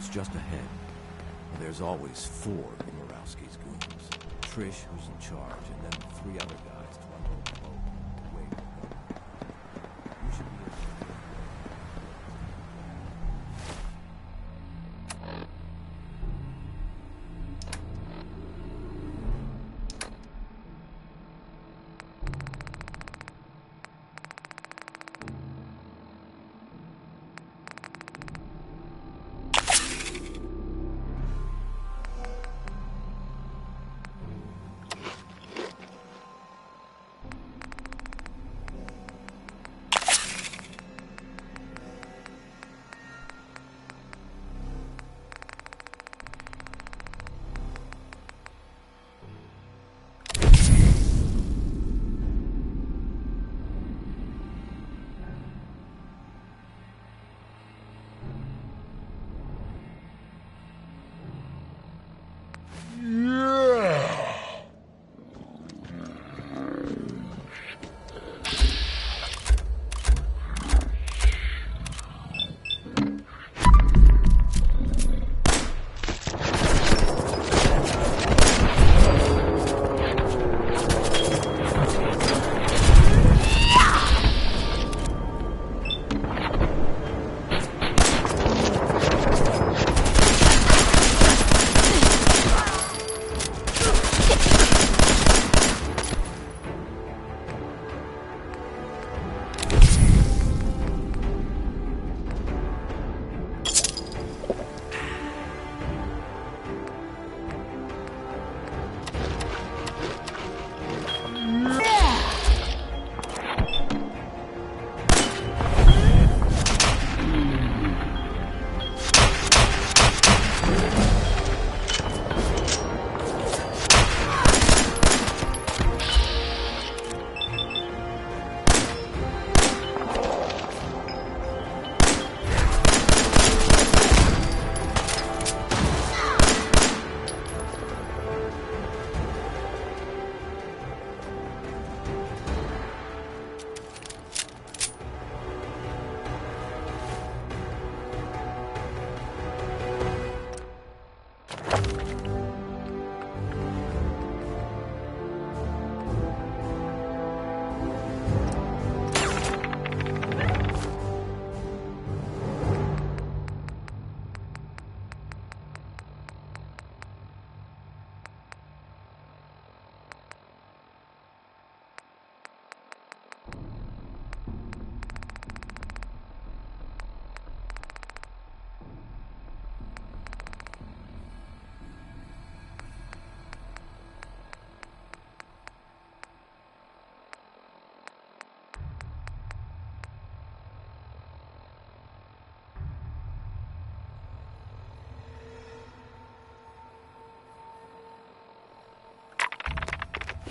just ahead. There's always 4 of Murawski's goons. Trish, who's in charge, and then 3 other guys to unload the boat. Wait. You should be able to...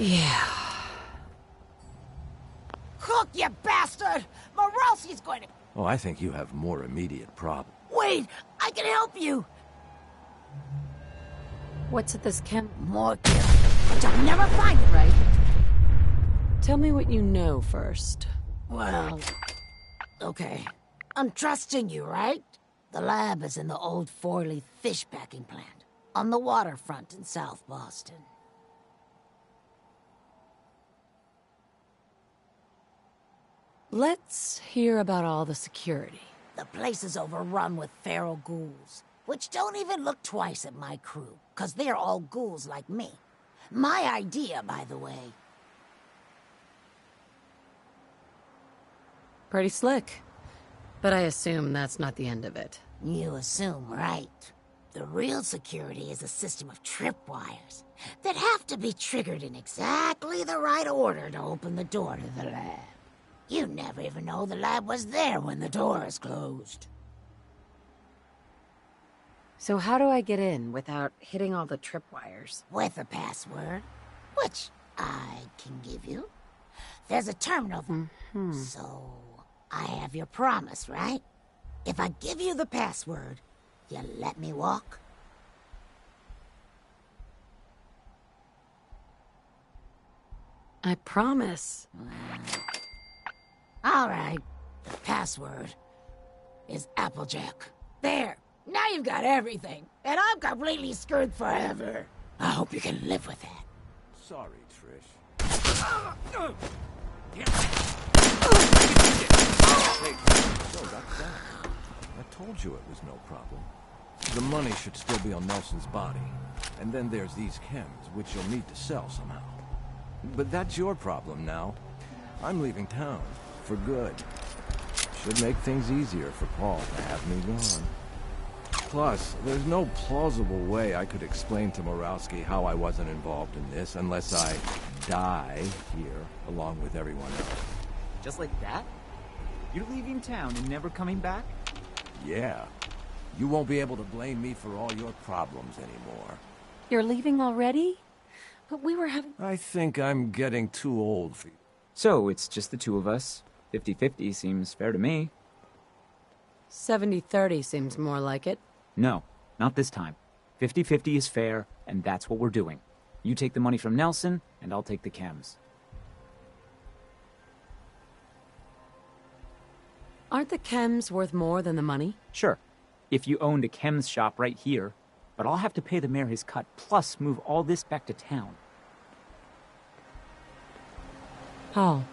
Yeah. Cook, you bastard! Morelski's going to... Oh, I think you have more immediate problems. Wait! I can help you! What's at this camp? More killing. But you'll never find it, right? Tell me what you know first. Well... Okay. I'm trusting you, right? The lab is in the old Forley fish packing plant. On the waterfront in South Boston. Let's hear about all the security. The place is overrun with feral ghouls, which don't even look twice at my crew, 'cause they're all ghouls like me. My idea, by the way. Pretty slick. But I assume that's not the end of it. You assume right. The real security is a system of tripwires that have to be triggered in exactly the right order to open the door to the lab. You never even know the lab was there when the door is closed. So how do I get in without hitting all the tripwires? With a password, which I can give you. There's a terminal. So, I have your promise, right? If I give you the password, you let me walk? I promise. All right. The password is Applejack. There. Now you've got everything, and I'm completely screwed forever. I hope you can live with that. Sorry, Trish. Hey, so that's that. I told you it was no problem. The money should still be on Nelson's body. And then there's these chems, which you'll need to sell somehow. But that's your problem now. I'm leaving town. For good. Should make things easier for Paul to have me gone. Plus, there's no plausible way I could explain to Murawski how I wasn't involved in this unless I die here along with everyone else. Just like that? You're leaving town and never coming back? Yeah. You won't be able to blame me for all your problems anymore. You're leaving already? But we were having... I think I'm getting too old for you. So, it's just the two of us. 50-50 seems fair to me. 70-30 seems more like it. No, not this time. 50-50 is fair, and that's what we're doing. You take the money from Nelson, and I'll take the chems. Aren't the chems worth more than the money? Sure, if you owned a chems shop right here, but I'll have to pay the mayor his cut, plus move all this back to town. Paul.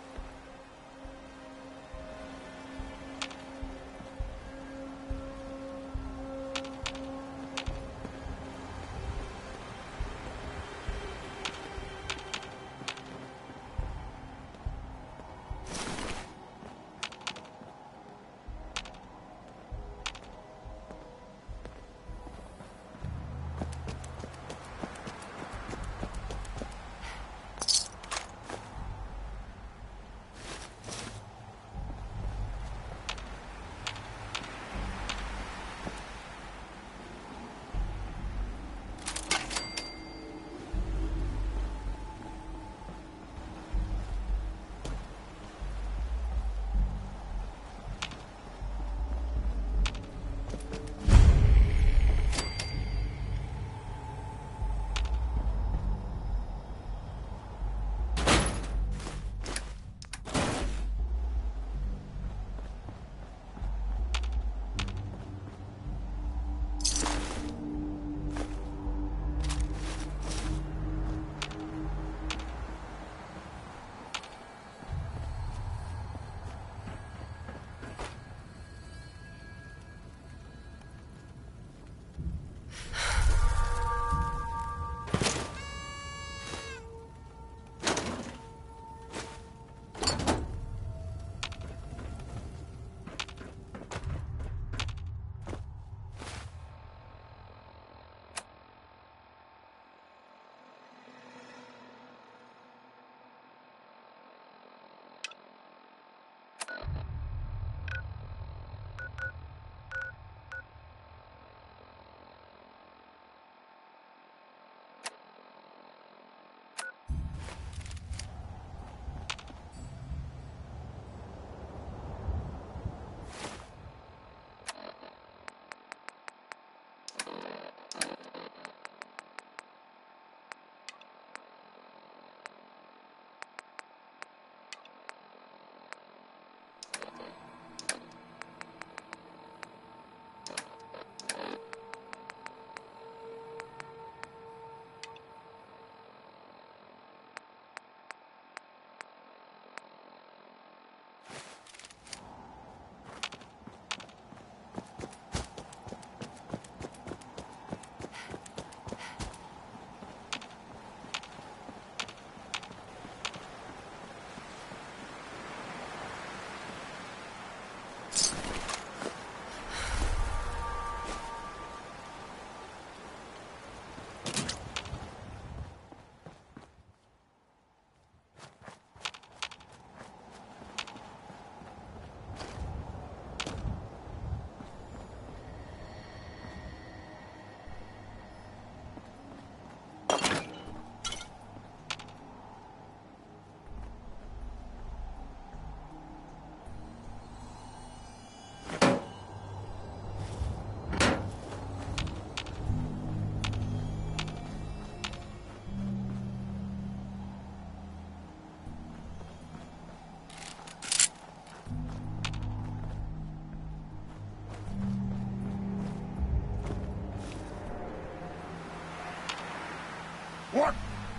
What?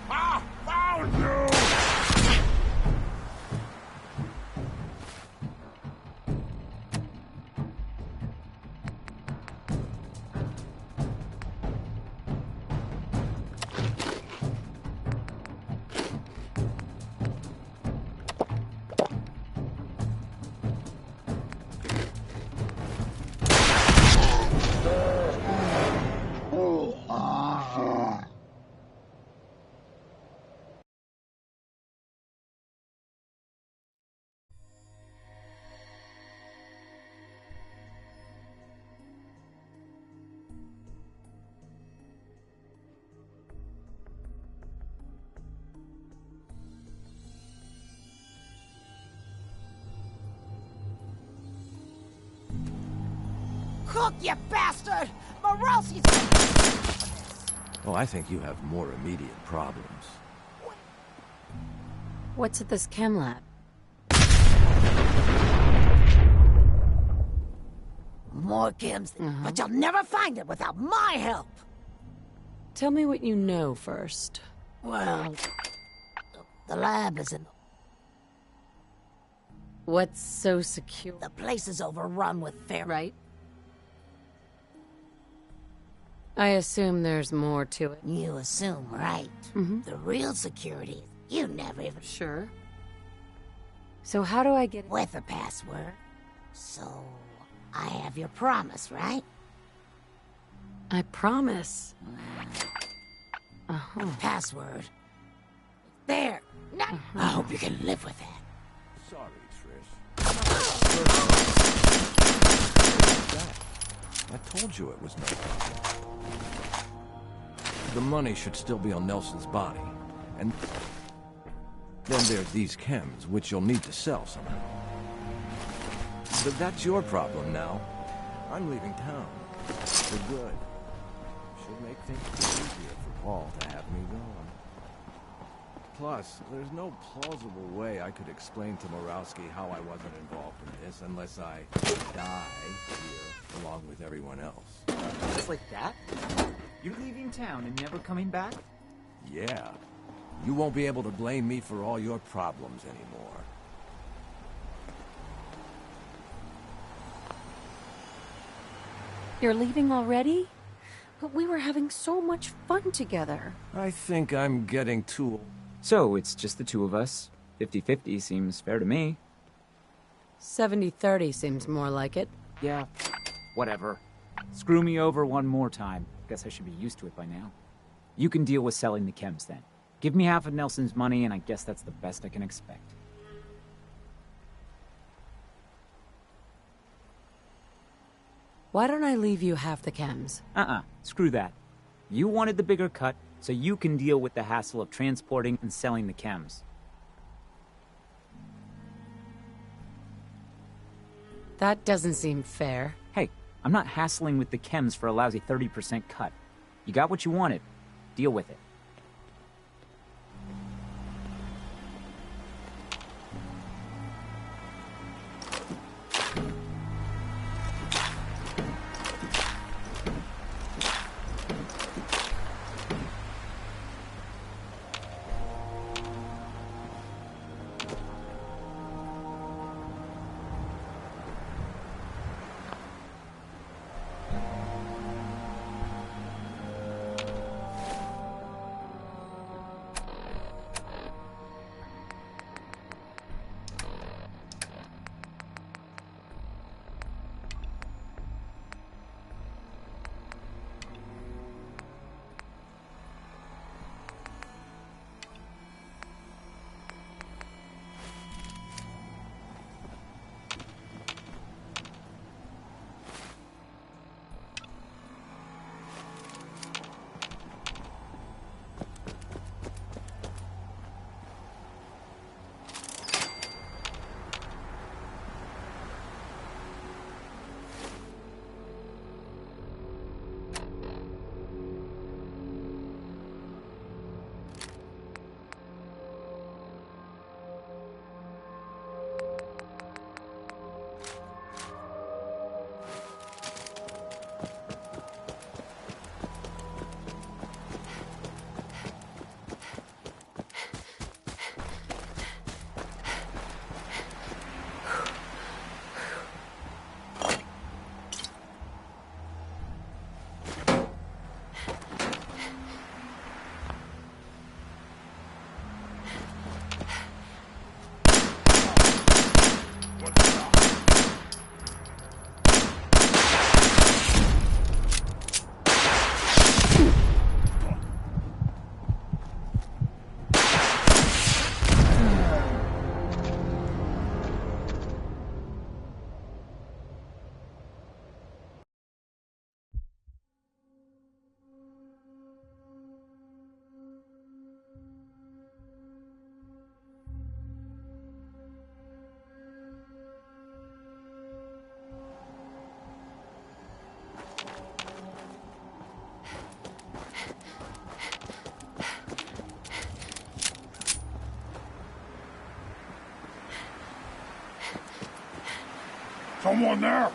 Ah! Found you! Cook, you bastard! Morosi's... Oh, I think you have more immediate problems. What's at this chem lab? More chems, but you'll never find it without my help! Tell me what you know first. Well, the lab is in... What's so secure? The place is overrun with Right? I assume there's more to it. You assume, right? The real security, you never even... Sure. So how do I get... With a password. So, I have your promise, right? I promise. Password. There. Now, I hope you can live with that. Sorry, Trish. I told you it was no problem. The money should still be on Nelson's body. And then there's these chems, which you'll need to sell somehow. But that's your problem now. I'm leaving town. For good. Should make things easier for Paul to have me gone. Plus, there's no plausible way I could explain to Morowski how I wasn't involved in this unless I die here along with everyone else. Just like that? You're leaving town and never coming back? Yeah. You won't be able to blame me for all your problems anymore. You're leaving already? But we were having so much fun together. I think I'm getting too... So, it's just the two of us. 50-50 seems fair to me. 70-30 seems more like it. Yeah, whatever. Screw me over one more time. Guess I should be used to it by now. You can deal with selling the chems then. Give me half of Nelson's money, and I guess that's the best I can expect. Why don't I leave you half the chems? Screw that. You wanted the bigger cut, so you can deal with the hassle of transporting and selling the chems. That doesn't seem fair. Hey, I'm not hassling with the chems for a lousy 30% cut. You got what you wanted. Deal with it. Someone there?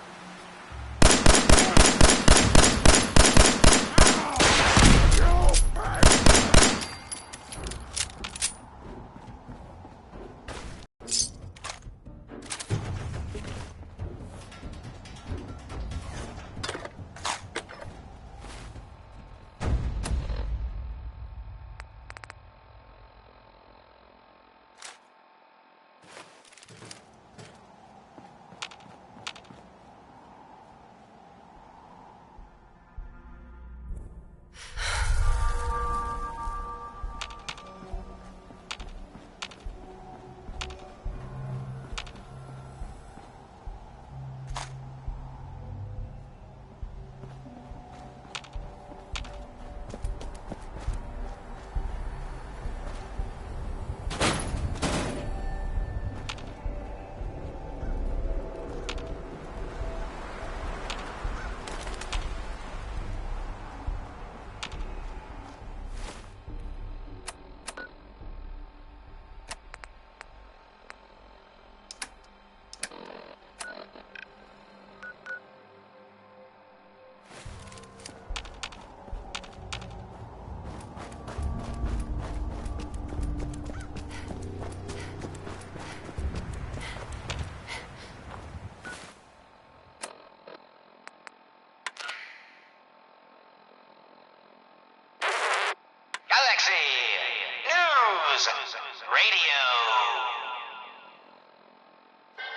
News Radio.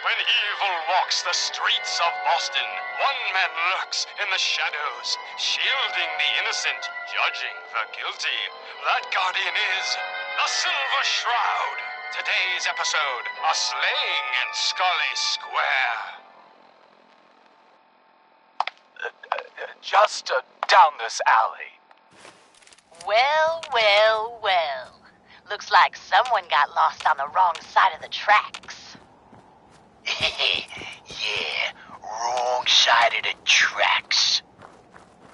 When evil walks the streets of Boston, one man lurks in the shadows, shielding the innocent, judging the guilty. That guardian is the Silver Shroud. Today's episode, a slaying in Scully Square. Just down this alley. Well, well, well. Looks like someone got lost on the wrong side of the tracks. Yeah, wrong side of the tracks.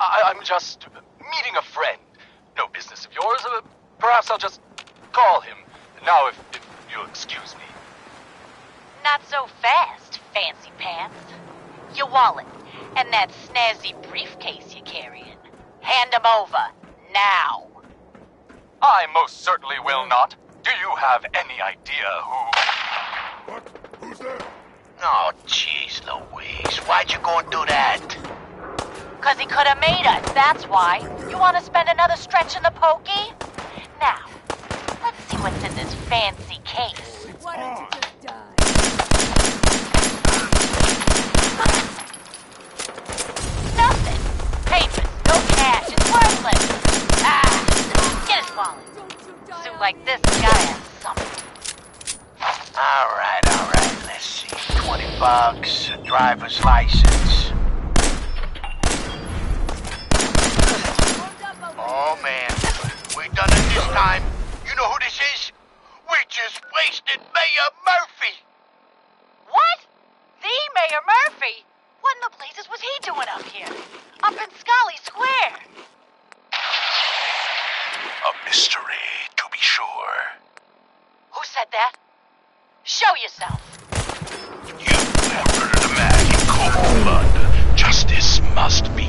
I'm just meeting a friend. No business of yours. Perhaps I'll just call him. Now, if you'll excuse me. Not so fast, fancy pants. Your wallet and that snazzy briefcase you're carrying. Hand 'em over, now. I most certainly will not. Do you have any idea who... What? Who's there? Oh, jeez Louise, why'd you go and do that? 'Cause he could have made us, that's why. You want to spend another stretch in the pokey? Now, let's see what's in this fancy case. Why don't you just die? Nothing. Papers, no cash, it's worthless. Get his wallet. Suit like this gotta have something. All right, let's see. $20, a driver's license. Oh, man, we done it this time. You know who this is? We just wasted Mayor Murphy. What? The Mayor Murphy? What in the blazes was he doing up here? Up in Scully Square? A mystery, to be sure. Who said that? Show yourself. You have murdered a man in cold blood. Justice must be